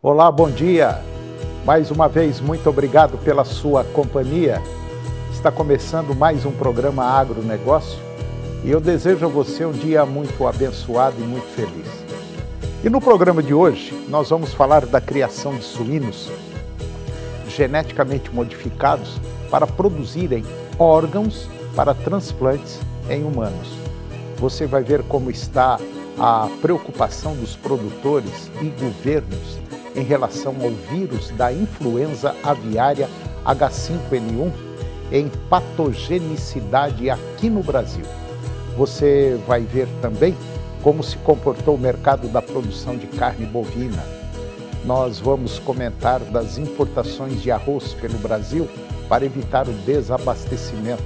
Olá, bom dia. Mais uma vez, muito obrigado pela sua companhia. Está começando mais um programa Agronegócio e eu desejo a você um dia muito abençoado e muito feliz. E no programa de hoje, nós vamos falar da criação de suínos geneticamente modificados para produzirem órgãos para transplantes em humanos. Você vai ver como está a preocupação dos produtores e governos em relação ao vírus da influenza aviária H5N1 em patogenicidade aqui no Brasil. Você vai ver também como se comportou o mercado da produção de carne bovina. Nós vamos comentar das importações de arroz pelo Brasil para evitar o desabastecimento.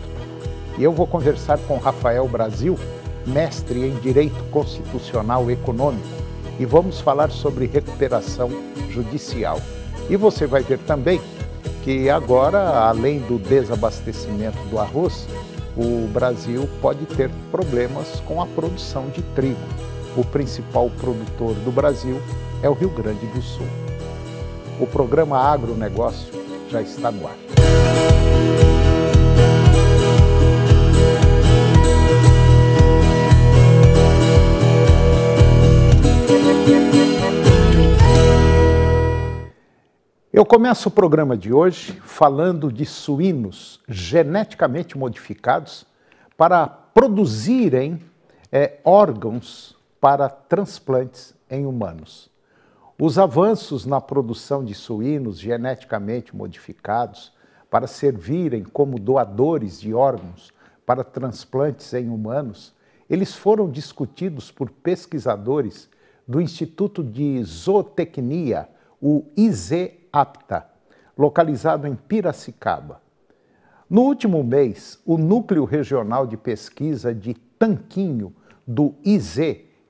E eu vou conversar com Rafael Brasil, mestre em Direito Constitucional Econômico, e vamos falar sobre recuperação judicial. E você vai ver também que agora, além do desabastecimento do arroz, o Brasil pode ter problemas com a produção de trigo. O principal produtor do Brasil é o Rio Grande do Sul. O programa Agronegócio já está no ar. Eu começo o programa de hoje falando de suínos geneticamente modificados para produzirem órgãos para transplantes em humanos. Os avanços na produção de suínos geneticamente modificados para servirem como doadores de órgãos para transplantes em humanos, eles foram discutidos por pesquisadores do Instituto de Zootecnia, o IZAPTA, localizado em Piracicaba. No último mês, o Núcleo Regional de Pesquisa de Tanquinho, do IZ,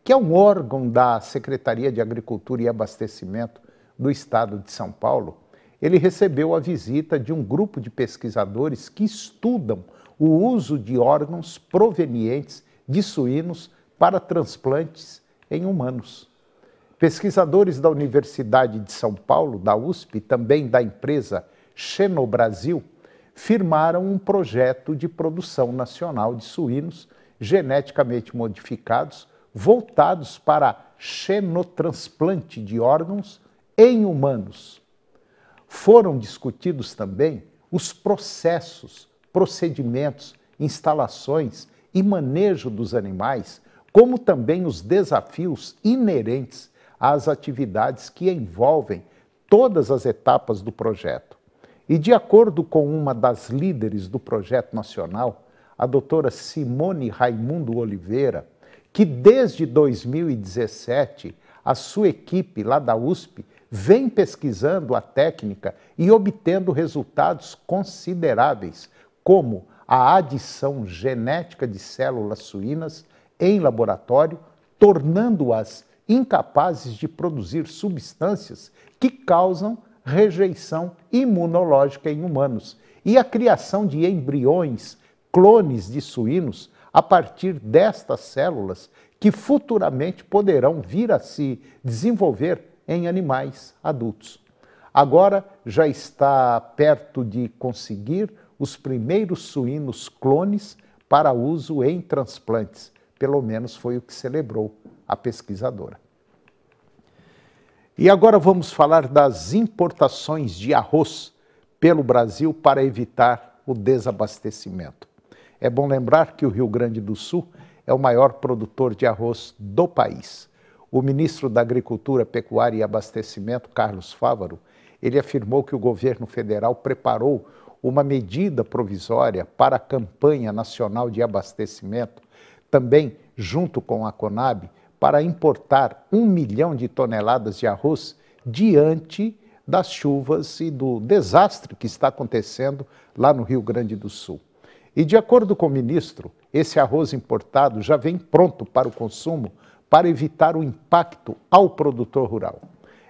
que é um órgão da Secretaria de Agricultura e Abastecimento do Estado de São Paulo, ele recebeu a visita de um grupo de pesquisadores que estudam o uso de órgãos provenientes de suínos para transplantes em humanos. Pesquisadores da Universidade de São Paulo, da USP, e também da empresa Xenobrasil, firmaram um projeto de produção nacional de suínos geneticamente modificados voltados para xenotransplante de órgãos em humanos. Foram discutidos também os processos, procedimentos, instalações e manejo dos animais, como também os desafios inerentes às atividades que envolvem todas as etapas do projeto. E de acordo com uma das líderes do projeto nacional, a doutora Simone Raimundo Oliveira, que desde 2017 a sua equipe lá da USP vem pesquisando a técnica e obtendo resultados consideráveis, como a adição genética de células suínas em laboratório, tornando-as incapazes de produzir substâncias que causam rejeição imunológica em humanos, e a criação de embriões, clones de suínos, a partir destas células que futuramente poderão vir a se desenvolver em animais adultos. Agora já está perto de conseguir os primeiros suínos clones para uso em transplantes. Pelo menos foi o que celebrou a pesquisadora. E agora vamos falar das importações de arroz pelo Brasil para evitar o desabastecimento. É bom lembrar que o Rio Grande do Sul é o maior produtor de arroz do país. O ministro da Agricultura, Pecuária e Abastecimento, Carlos Fávaro, ele afirmou que o governo federal preparou uma medida provisória para a campanha nacional de abastecimento, também junto com a Conab, para importar 1 milhão de toneladas de arroz diante das chuvas e do desastre que está acontecendo lá no Rio Grande do Sul. E de acordo com o ministro, esse arroz importado já vem pronto para o consumo para evitar o impacto ao produtor rural.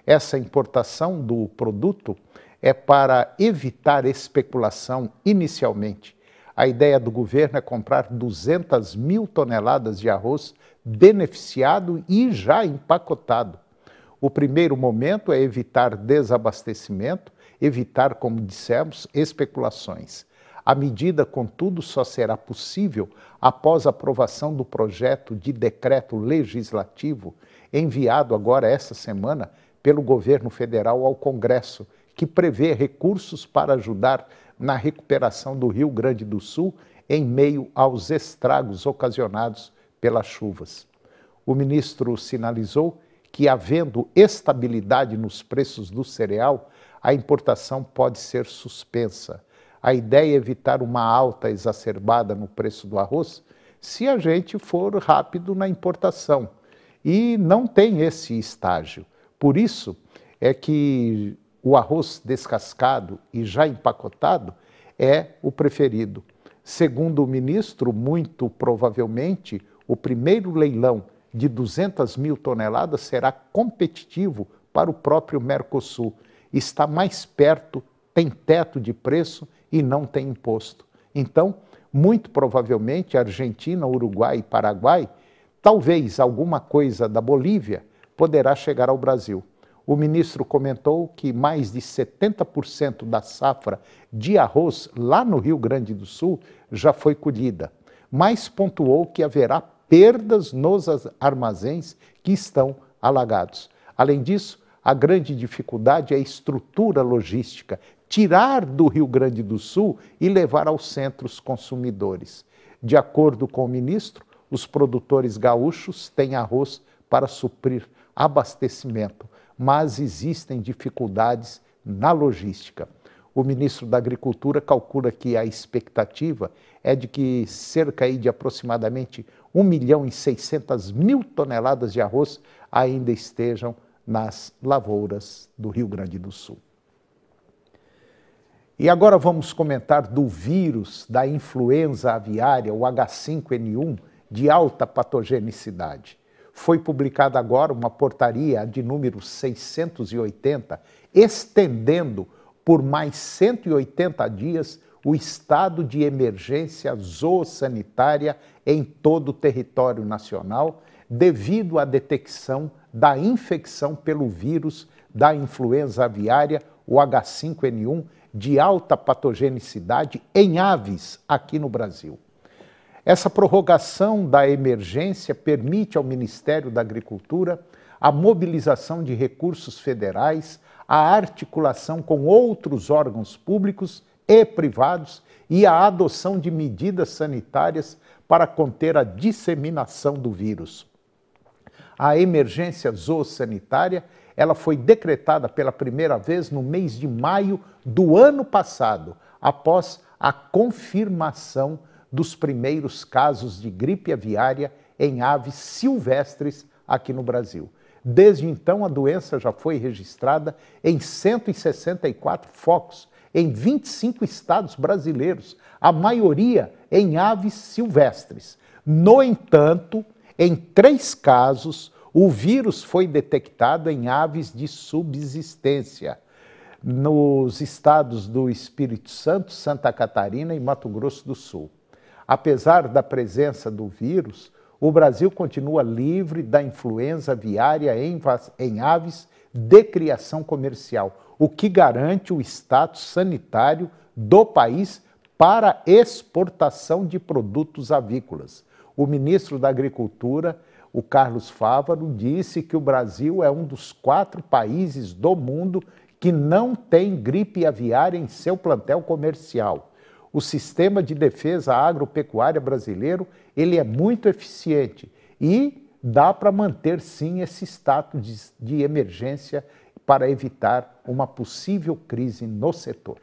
Essa importação do produto é para evitar especulação inicialmente. A ideia do governo é comprar 200 mil toneladas de arroz beneficiado e já empacotado. O primeiro momento é evitar desabastecimento, evitar, como dissemos, especulações. A medida, contudo, só será possível após a aprovação do projeto de decreto legislativo enviado agora essa semana pelo governo federal ao Congresso, que prevê recursos para ajudar na recuperação do Rio Grande do Sul em meio aos estragos ocasionados pelas chuvas. O ministro sinalizou que, havendo estabilidade nos preços do cereal, a importação pode ser suspensa. A ideia é evitar uma alta exacerbada no preço do arroz se a gente for rápido na importação. E não tem esse estágio. Por isso é que o arroz descascado e já empacotado é o preferido. Segundo o ministro, muito provavelmente, o primeiro leilão de 200 mil toneladas será competitivo para o próprio Mercosul. Está mais perto, tem teto de preço e não tem imposto. Então, muito provavelmente, Argentina, Uruguai e Paraguai, talvez alguma coisa da Bolívia, poderá chegar ao Brasil. O ministro comentou que mais de 70% da safra de arroz lá no Rio Grande do Sul já foi colhida, mas pontuou que haverá perdas nos armazéns que estão alagados. Além disso, a grande dificuldade é a estrutura logística, tirar do Rio Grande do Sul e levar aos centros consumidores. De acordo com o ministro, os produtores gaúchos têm arroz para suprir abastecimento, mas existem dificuldades na logística. O ministro da Agricultura calcula que a expectativa é de que cerca de aproximadamente 1.600.000 toneladas de arroz ainda estejam nas lavouras do Rio Grande do Sul. E agora vamos comentar do vírus da influenza aviária, o H5N1, de alta patogenicidade. Foi publicada agora uma portaria de número 680, estendendo por mais 180 dias o estado de emergência zoossanitária em todo o território nacional, devido à detecção da infecção pelo vírus da influenza aviária, o H5N1, de alta patogenicidade em aves aqui no Brasil. Essa prorrogação da emergência permite ao Ministério da Agricultura a mobilização de recursos federais, a articulação com outros órgãos públicos e privados e a adoção de medidas sanitárias para conter a disseminação do vírus. A emergência zoossanitária, ela foi decretada pela primeira vez no mês de maio do ano passado, após a confirmação dos primeiros casos de gripe aviária em aves silvestres aqui no Brasil. Desde então, a doença já foi registrada em 164 focos, em 25 estados brasileiros, a maioria em aves silvestres. No entanto, em 3 casos, o vírus foi detectado em aves de subsistência, nos estados do Espírito Santo, Santa Catarina e Mato Grosso do Sul. Apesar da presença do vírus, o Brasil continua livre da influenza aviária em aves de criação comercial, o que garante o status sanitário do país para exportação de produtos avícolas. O ministro da Agricultura, o Carlos Fávaro, disse que o Brasil é um dos 4 países do mundo que não tem gripe aviária em seu plantel comercial. O sistema de defesa agropecuária brasileiro, ele é muito eficiente e dá para manter sim esse status de emergência para evitar uma possível crise no setor.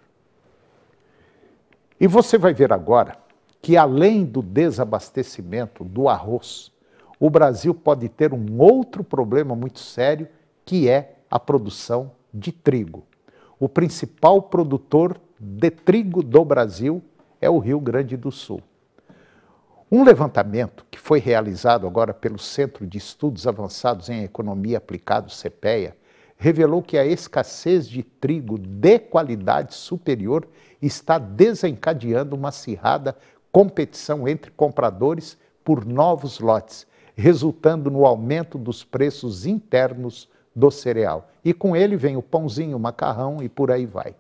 E você vai ver agora que, além do desabastecimento do arroz, o Brasil pode ter um outro problema muito sério, que é a produção de trigo. O principal produtor de trigo do Brasil é o Rio Grande do Sul. Um levantamento que foi realizado agora pelo Centro de Estudos Avançados em Economia Aplicada, CEPEA, revelou que a escassez de trigo de qualidade superior está desencadeando uma acirrada competição entre compradores por novos lotes, resultando no aumento dos preços internos do cereal. E com ele vem o pãozinho, o macarrão e por aí vai.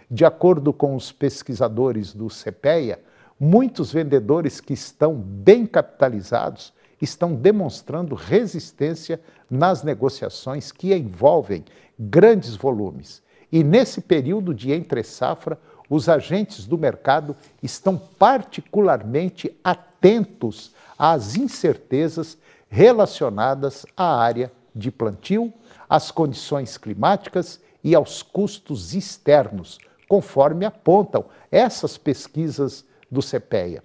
De acordo com os pesquisadores do CPEA, muitos vendedores que estão bem capitalizados estão demonstrando resistência nas negociações que envolvem grandes volumes. E nesse período de entre-safra, os agentes do mercado estão particularmente atentos às incertezas relacionadas à área de plantio, às condições climáticas e aos custos externos, conforme apontam essas pesquisas do CPEA.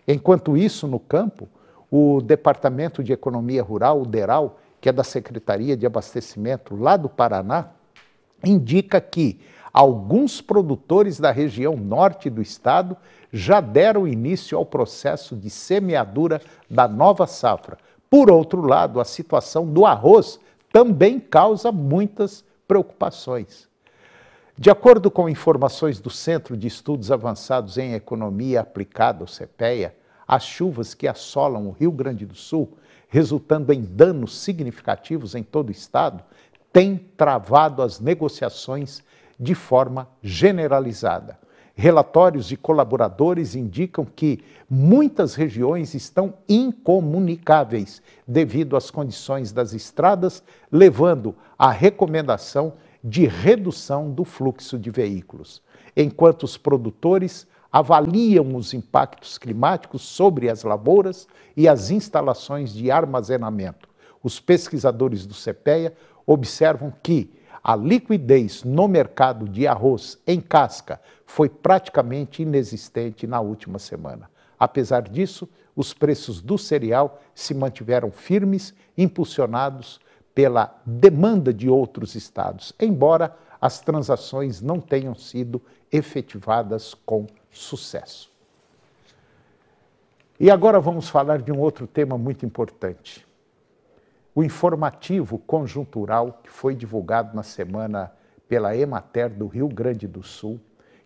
Enquanto isso, no campo, o Departamento de Economia Rural, o DERAL, que é da Secretaria de Abastecimento lá do Paraná, indica que alguns produtores da região norte do estado já deram início ao processo de semeadura da nova safra. Por outro lado, a situação do arroz também causa muitas preocupações. De acordo com informações do Centro de Estudos Avançados em Economia Aplicada, o CPEA, as chuvas que assolam o Rio Grande do Sul, resultando em danos significativos em todo o estado, têm travado as negociações de forma generalizada. Relatórios de colaboradores indicam que muitas regiões estão incomunicáveis devido às condições das estradas, levando à recomendação de redução do fluxo de veículos. Enquanto os produtores avaliam os impactos climáticos sobre as lavouras e as instalações de armazenamento, os pesquisadores do CPEA observam que a liquidez no mercado de arroz em casca foi praticamente inexistente na última semana. Apesar disso, os preços do cereal se mantiveram firmes, impulsionados pela demanda de outros estados, embora as transações não tenham sido efetivadas com sucesso. E agora vamos falar de um outro tema muito importante. O informativo conjuntural que foi divulgado na semana pela Emater do Rio Grande do Sul,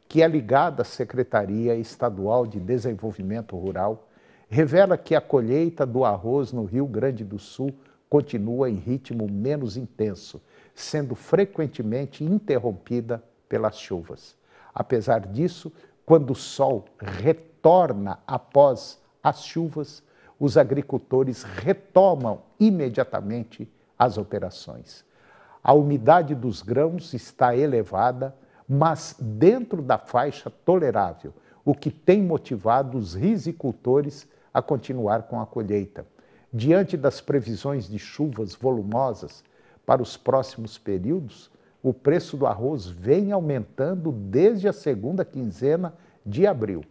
que é ligada à Secretaria Estadual de Desenvolvimento Rural, revela que a colheita do arroz no Rio Grande do Sul continua em ritmo menos intenso, sendo frequentemente interrompida pelas chuvas. Apesar disso, quando o sol retorna após as chuvas, os agricultores retomam imediatamente as operações. A umidade dos grãos está elevada, mas dentro da faixa tolerável, o que tem motivado os risicultores a continuar com a colheita. Diante das previsões de chuvas volumosas para os próximos períodos, o preço do arroz vem aumentando desde a segunda quinzena de abril.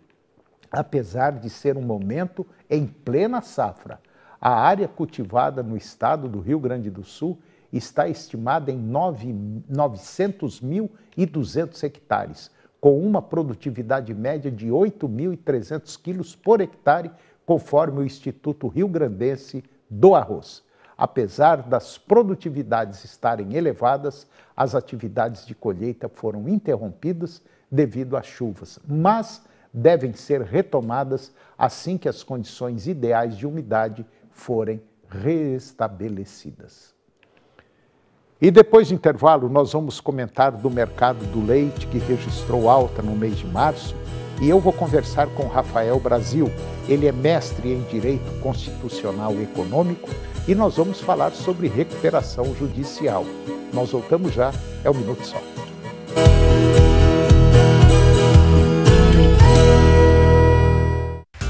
Apesar de ser um momento em plena safra, a área cultivada no estado do Rio Grande do Sul está estimada em 900.200 hectares, com uma produtividade média de 8.300 quilos por hectare, conforme o Instituto Rio-Grandense do Arroz. Apesar das produtividades estarem elevadas, as atividades de colheita foram interrompidas devido às chuvas, mas devem ser retomadas assim que as condições ideais de umidade forem restabelecidas. E depois do intervalo, nós vamos comentar do mercado do leite, que registrou alta no mês de março, e eu vou conversar com Rafael Brasil. Ele é mestre em Direito Constitucional e Econômico e nós vamos falar sobre recuperação judicial. Nós voltamos já, é um minuto só.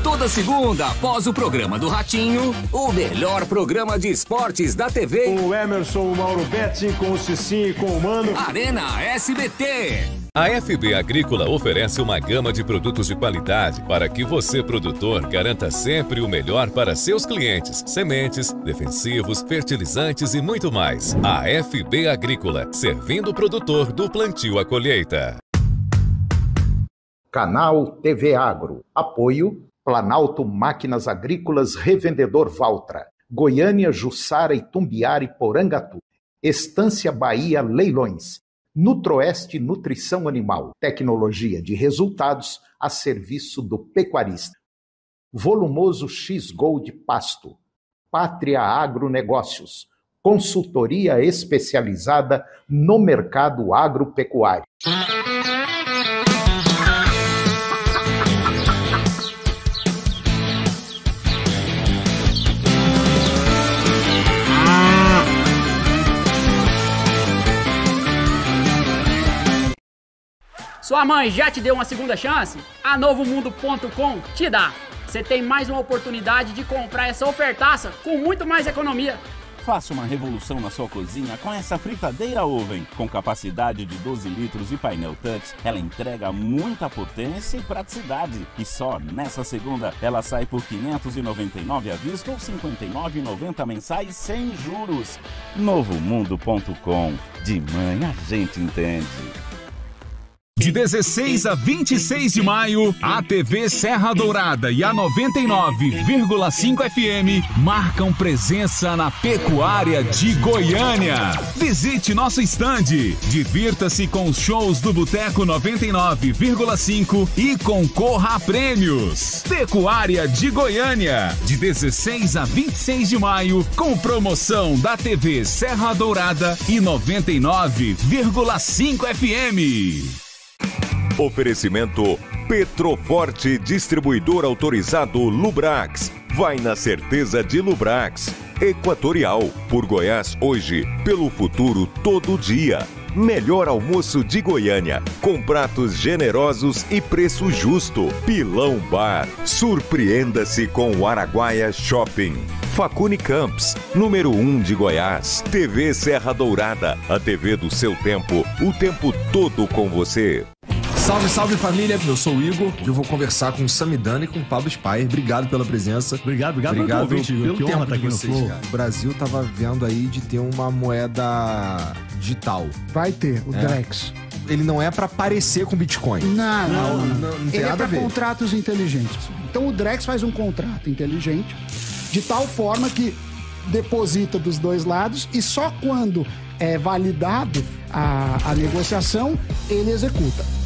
Toda segunda, após o programa do Ratinho, o melhor programa de esportes da TV. Com o Emerson, o Mauro Betting, com o Cicinho e com o Mano. Arena SBT. A FB Agrícola oferece uma gama de produtos de qualidade para que você, produtor, garanta sempre o melhor para seus clientes. Sementes, defensivos, fertilizantes e muito mais. A FB Agrícola, servindo o produtor do plantio à colheita. Canal TV Agro. Apoio Planalto Máquinas Agrícolas Revendedor Valtra. Goiânia, Jussara, Itumbiara e Porangatu. Estância Bahia Leilões. Nutroeste Nutrição Animal, tecnologia de resultados a serviço do pecuarista. Volumoso X-Gold Pasto, Pátria Agronegócios, consultoria especializada no mercado agropecuário. Sua mãe já te deu uma segunda chance? A Novomundo.com te dá. Você tem mais uma oportunidade de comprar essa ofertaça com muito mais economia. Faça uma revolução na sua cozinha com essa fritadeira Oven. Com capacidade de 12 litros e painel touch, ela entrega muita potência e praticidade. E só nessa segunda, ela sai por R$ 599 à vista ou R$ 59,90 mensais sem juros. Novomundo.com. De mãe a gente entende. De 16 a 26 de maio, a TV Serra Dourada e a 99,5 FM marcam presença na Pecuária de Goiânia. Visite nosso estande, divirta-se com os shows do Boteco 99,5 e concorra a prêmios. Pecuária de Goiânia, de 16 a 26 de maio, com promoção da TV Serra Dourada e 99,5 FM. Oferecimento Petroforte, distribuidor autorizado Lubrax. Vai na certeza de Lubrax. Equatorial, por Goiás hoje, pelo futuro todo dia. Melhor almoço de Goiânia, com pratos generosos e preço justo. Pilão Bar. Surpreenda-se com o Araguaia Shopping. Facune Camps, número 1 de Goiás. TV Serra Dourada, a TV do seu tempo, o tempo todo com você. Salve, salve família, eu sou o Igor, eu vou conversar com o Samidana e com o Pablo Spyer. Obrigado pela presença. Obrigado pelo convite, Igor. Que honra estar aqui no Flow. O Brasil tava vendo aí de ter uma moeda digital. Vai ter, o Drex. Ele não é pra parecer com Bitcoin. Não tem Ele nada é pra contratos inteligentes. Então o Drex faz um contrato inteligente de tal forma que deposita dos dois lados e só quando é validado a negociação, ele executa.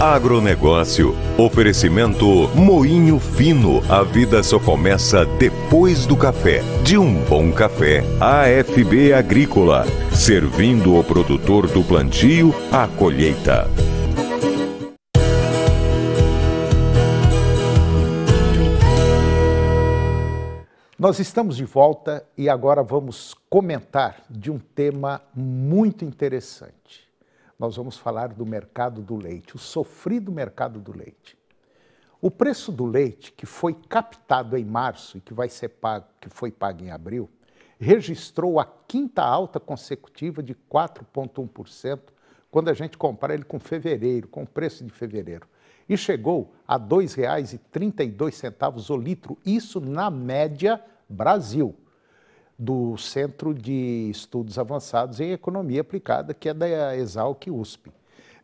Agronegócio. Oferecimento Moinho Fino. A vida só começa depois do café. De um bom café. AFB Agrícola. Servindo o produtor do plantio à colheita. Nós estamos de volta e agora vamos comentar de um tema muito interessante. Nós vamos falar do mercado do leite, o sofrido mercado do leite. O preço do leite, que foi captado em março e que foi pago em abril, registrou a quinta alta consecutiva de 4,1% quando a gente compara ele com fevereiro, com o preço de fevereiro. E chegou a R$ 2,32 o litro, isso na média Brasil, do Centro de Estudos Avançados em Economia Aplicada, que é da Exalc USP.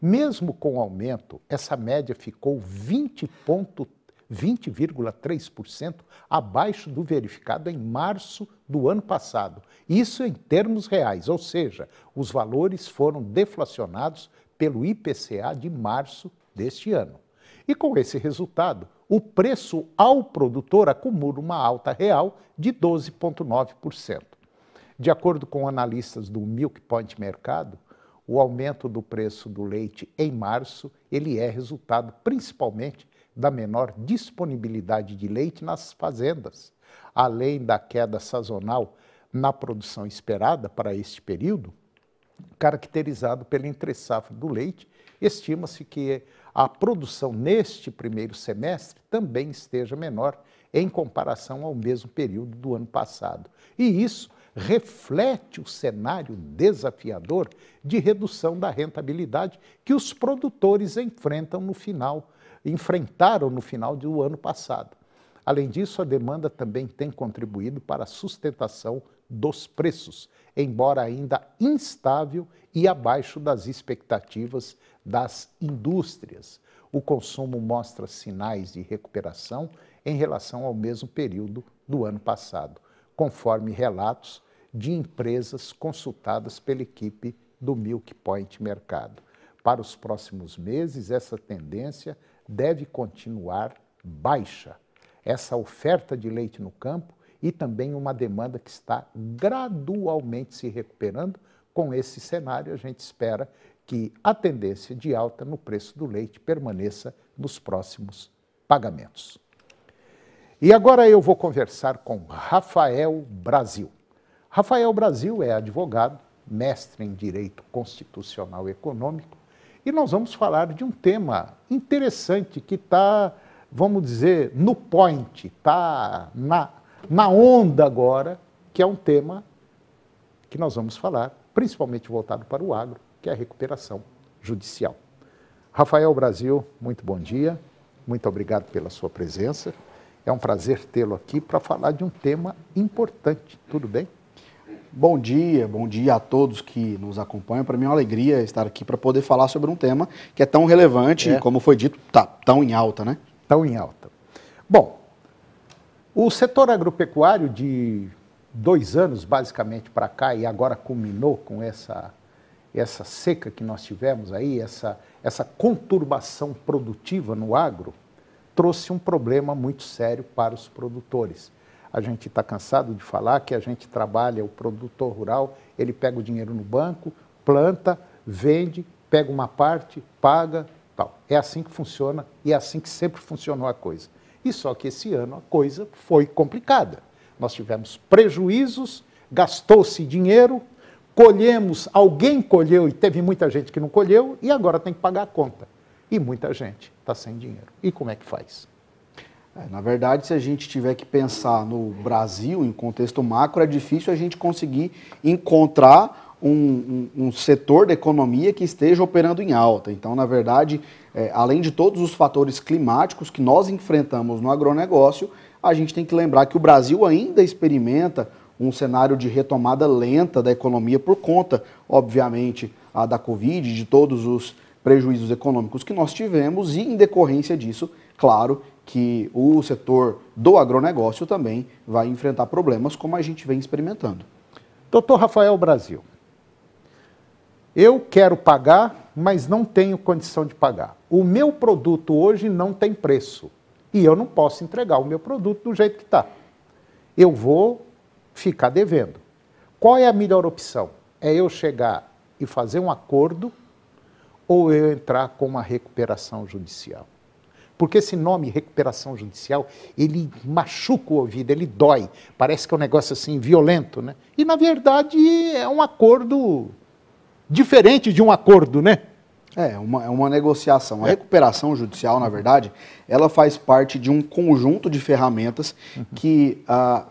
Mesmo com o aumento, essa média ficou 20,3% abaixo do verificado em março do ano passado. Isso em termos reais, ou seja, os valores foram deflacionados pelo IPCA de março deste ano. E com esse resultado, o preço ao produtor acumula uma alta real de 12,9%. De acordo com analistas do Milk Point Mercado, o aumento do preço do leite em março, ele é resultado principalmente da menor disponibilidade de leite nas fazendas, além da queda sazonal na produção esperada para este período, caracterizado pela entre-safra do leite. Estima-se que a produção neste primeiro semestre também esteja menor em comparação ao mesmo período do ano passado. E isso reflete o cenário desafiador de redução da rentabilidade que os produtores enfrentaram no final do ano passado. Além disso, a demanda também tem contribuído para a sustentação dos preços, embora ainda instável e abaixo das expectativas das indústrias. O consumo mostra sinais de recuperação em relação ao mesmo período do ano passado, conforme relatos de empresas consultadas pela equipe do Milk Point Mercado. Para os próximos meses, essa tendência deve continuar baixa. Essa oferta de leite no campo e também uma demanda que está gradualmente se recuperando. Com esse cenário, a gente espera que a tendência de alta no preço do leite permaneça nos próximos pagamentos. E agora eu vou conversar com Rafael Brasil. Rafael Brasil é advogado, mestre em Direito Constitucional e Econômico, e nós vamos falar de um tema interessante que está, vamos dizer, no point, está na onda agora, que é um tema que nós vamos falar, principalmente voltado para o agro, que é a recuperação judicial. Rafael Brasil, muito bom dia, muito obrigado pela sua presença. É um prazer tê-lo aqui para falar de um tema importante, tudo bem? Bom dia a todos que nos acompanham. Para mim é uma alegria estar aqui para poder falar sobre um tema que é tão relevante e, como foi dito, tá tão em alta, né? Tão em alta. Bom, o setor agropecuário de 2 anos, basicamente, para cá, e agora culminou com essa seca que nós tivemos aí, essa conturbação produtiva no agro, trouxe um problema muito sério para os produtores. A gente está cansado de falar que a gente trabalha, o produtor rural, ele pega o dinheiro no banco, planta, vende, pega uma parte, paga, tal. É assim que funciona e é assim que sempre funcionou a coisa. E só que esse ano a coisa foi complicada. Nós tivemos prejuízos, gastou-se dinheiro, colhemos, alguém colheu e teve muita gente que não colheu e agora tem que pagar a conta. E muita gente está sem dinheiro. E como é que faz? Na verdade, se a gente tiver que pensar no Brasil, em contexto macro, é difícil a gente conseguir encontrar um setor da economia que esteja operando em alta. Então, na verdade, além de todos os fatores climáticos que nós enfrentamos no agronegócio, a gente tem que lembrar que o Brasil ainda experimenta um cenário de retomada lenta da economia por conta, obviamente, da Covid, de todos os prejuízos econômicos que nós tivemos e, em decorrência disso, claro que o setor do agronegócio também vai enfrentar problemas como a gente vem experimentando. Doutor Rafael Brasil, eu quero pagar, mas não tenho condição de pagar. O meu produto hoje não tem preço e eu não posso entregar o meu produto do jeito que está. Eu vou ficar devendo. Qual é a melhor opção? É eu chegar e fazer um acordo ou eu entrar com uma recuperação judicial? Porque esse nome, recuperação judicial, ele machuca o ouvido, ele dói. Parece que é um negócio assim, violento, né? E, na verdade, é um acordo diferente de um acordo, né? É uma negociação. A recuperação judicial, na verdade, ela faz parte de um conjunto de ferramentas que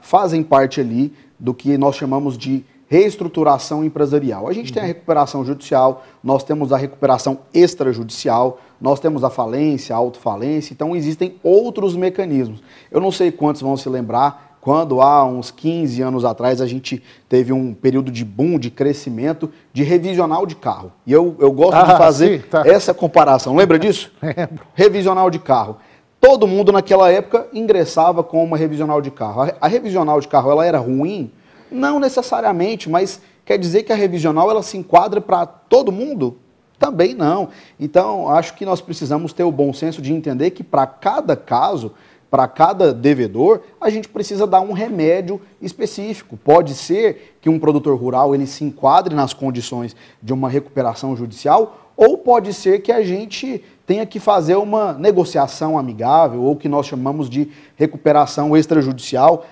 fazem parte ali do que nós chamamos de reestruturação empresarial. A gente tem a recuperação judicial, nós temos a recuperação extrajudicial, nós temos a falência, a autofalência, então existem outros mecanismos. Eu não sei quantos vão se lembrar, quando há uns 15 anos atrás a gente teve um período de boom, de crescimento, de revisional de carro. E eu gosto de fazer essa comparação. Lembra disso? Lembro. Revisional de carro. Todo mundo naquela época ingressava com uma revisional de carro. A revisional de carro ela era ruim? Não necessariamente, mas quer dizer que a revisional ela se enquadra para todo mundo? Também não. Então, acho que nós precisamos ter o bom senso de entender que para cada caso, para cada devedor, a gente precisa dar um remédio específico. Pode ser que um produtor rural ele se enquadre nas condições de uma recuperação judicial, ou pode ser que a gente tenha que fazer uma negociação amigável, ou que nós chamamos de recuperação extrajudicial.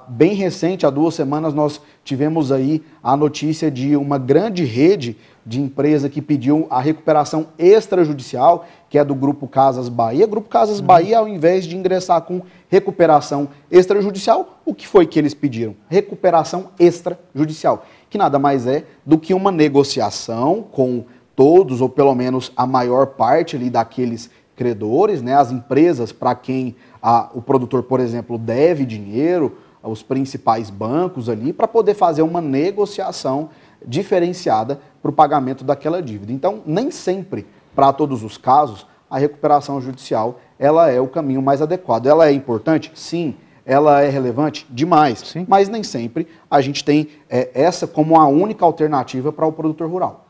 Bem recente, há 2 semanas, nós tivemos aí a notícia de uma grande rede de empresa que pediu a recuperação extrajudicial, que é do Grupo Casas Bahia. Grupo Casas Bahia, ao invés de ingressar com recuperação extrajudicial, o que foi que eles pediram? Recuperação extrajudicial, que nada mais é do que uma negociação com todos, ou pelo menos a maior parte ali daqueles credores, né, as empresas para quem o produtor, por exemplo, deve dinheiro, os principais bancos ali, para poder fazer uma negociação diferenciada para o pagamento daquela dívida. Então, nem sempre, para todos os casos, a recuperação judicial ela é o caminho mais adequado. Ela é importante? Sim. Ela é relevante? Demais. Sim. Mas nem sempre a gente tem essa como a única alternativa para o produtor rural.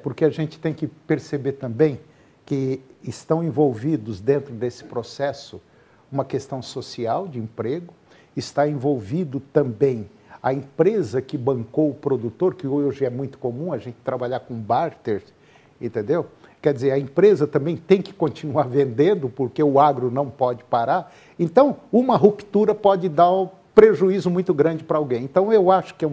Porque a gente tem que perceber também que estão envolvidos dentro desse processo uma questão social de emprego, está envolvido também a empresa que bancou o produtor, que hoje é muito comum a gente trabalhar com barter, entendeu? Quer dizer, a empresa também tem que continuar vendendo, porque o agro não pode parar. Então, uma ruptura pode dar um prejuízo muito grande para alguém. Então, eu acho que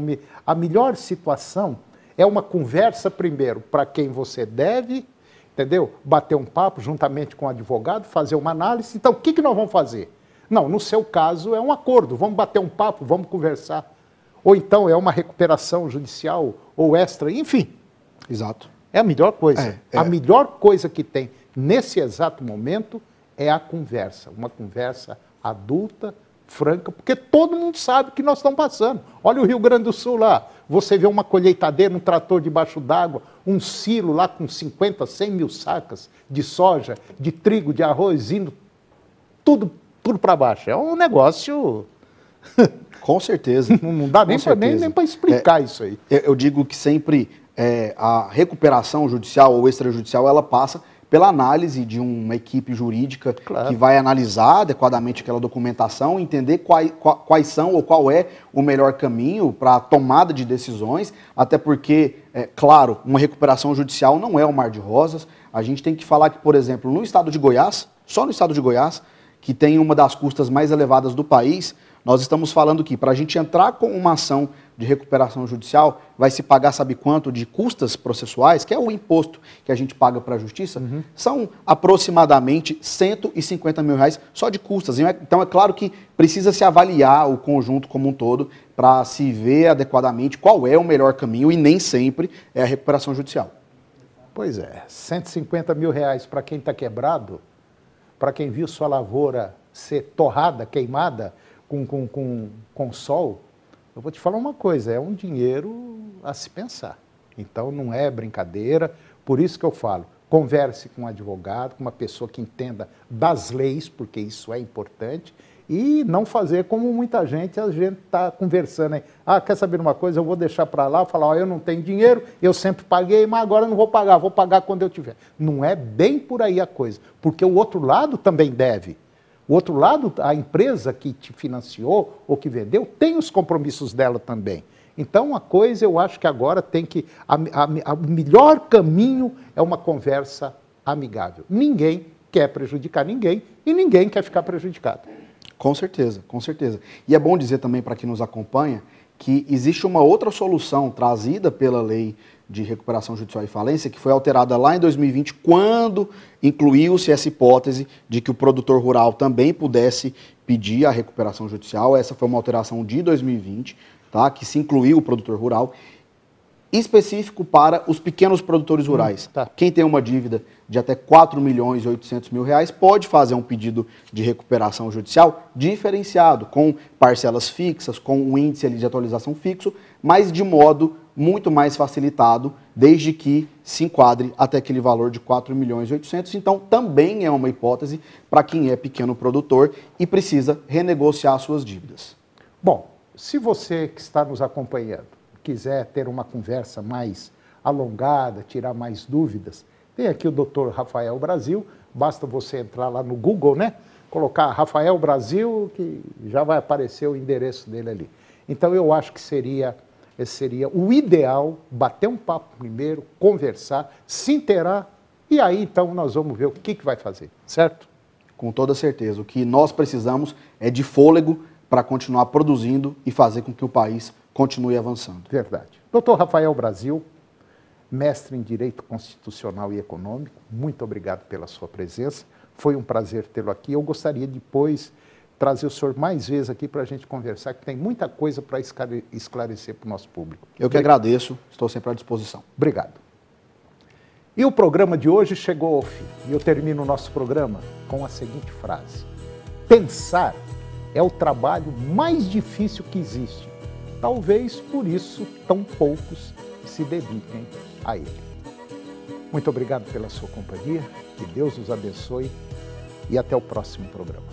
a melhor situação é uma conversa primeiro para quem você deve, entendeu? Bater um papo juntamente com o advogado, fazer uma análise. Então, o que nós vamos fazer? Não, no seu caso é um acordo, vamos bater um papo, vamos conversar. Ou então é uma recuperação judicial ou extra, enfim. Exato. É a melhor coisa. A melhor coisa que tem nesse exato momento é a conversa. Uma conversa adulta, franca, porque todo mundo sabe o que nós estamos passando. Olha o Rio Grande do Sul lá. Você vê uma colheitadeira, um trator debaixo d'água, um silo lá com 50, 100 mil sacas de soja, de trigo, de arroz, indo tudo para baixo. É um negócio... Com certeza. Não dá nem para explicar isso aí. Eu digo que sempre a recuperação judicial ou extrajudicial, ela passa pela análise de uma equipe jurídica que vai analisar adequadamente aquela documentação, entender quais são ou qual é o melhor caminho para a tomada de decisões, até porque, claro, uma recuperação judicial não é um mar de rosas. A gente tem que falar que, por exemplo, no estado de Goiás, só no estado de Goiás, que tem uma das custas mais elevadas do país, nós estamos falando que para a gente entrar com uma ação de recuperação judicial, vai se pagar, sabe quanto, de custas processuais, que é o imposto que a gente paga para a justiça, são aproximadamente 150 mil reais só de custas. Então é claro que precisa se avaliar o conjunto como um todo para se ver adequadamente qual é o melhor caminho e nem sempre é a recuperação judicial. Pois é, 150 mil reais para quem está quebrado, para quem viu sua lavoura ser torrada, queimada, com sol, eu vou te falar uma coisa, é um dinheiro a se pensar. Então não é brincadeira, por isso que eu falo, converse com um advogado, com uma pessoa que entenda das leis, porque isso é importante, e não fazer como muita gente, a gente está conversando aí. Ah, quer saber uma coisa? Eu vou deixar para lá, falar, eu não tenho dinheiro, eu sempre paguei, mas agora eu não vou pagar quando eu tiver. Não é bem por aí a coisa, porque o outro lado também deve. O outro lado, a empresa que te financiou ou que vendeu, tem os compromissos dela também. Então, a coisa, eu acho que agora tem que... O melhor caminho é uma conversa amigável. Ninguém quer prejudicar ninguém e ninguém quer ficar prejudicado. Com certeza, com certeza. E é bom dizer também para quem nos acompanha que existe uma outra solução trazida pela lei de recuperação judicial e falência, que foi alterada lá em 2020, quando incluiu-se essa hipótese de que o produtor rural também pudesse pedir a recuperação judicial. Essa foi uma alteração de 2020, tá? Que se incluiu o produtor rural, específico para os pequenos produtores rurais. Quem tem uma dívida de até 4 milhões e 800 mil reais pode fazer um pedido de recuperação judicial diferenciado, com parcelas fixas, com um índice ali de atualização fixo, mas de modo muito mais facilitado, desde que se enquadre até aquele valor de 4 milhões e 800. Então, também é uma hipótese para quem é pequeno produtor e precisa renegociar suas dívidas. Bom, se você que está nos acompanhando quiser ter uma conversa mais alongada, tirar mais dúvidas, tem aqui o Dr. Rafael Brasil, basta você entrar lá no Google, né? Colocar Rafael Brasil, que já vai aparecer o endereço dele ali. Então eu acho que seria o ideal, bater um papo primeiro, conversar, se inteirar, e aí então nós vamos ver o que vai fazer, certo? Com toda certeza. O que nós precisamos é de fôlego para continuar produzindo e fazer com que o país continue avançando. Verdade. Dr. Rafael Brasil, mestre em Direito Constitucional e Econômico, muito obrigado pela sua presença. Foi um prazer tê-lo aqui. Eu gostaria depois trazer o senhor mais vezes aqui para a gente conversar, que tem muita coisa para esclarecer para o nosso público. Eu que agradeço, estou sempre à disposição. Obrigado. E o programa de hoje chegou ao fim. E eu termino o nosso programa com a seguinte frase: pensar é o trabalho mais difícil que existe. Talvez por isso tão poucos se dediquem a ele. Muito obrigado pela sua companhia, que Deus os abençoe e até o próximo programa.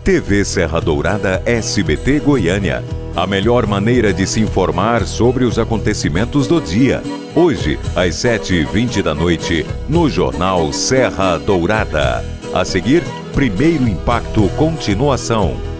TV Serra Dourada SBT Goiânia. A melhor maneira de se informar sobre os acontecimentos do dia. Hoje, às 7h20 da noite, no Jornal Serra Dourada. A seguir, Primeiro Impacto Continuação.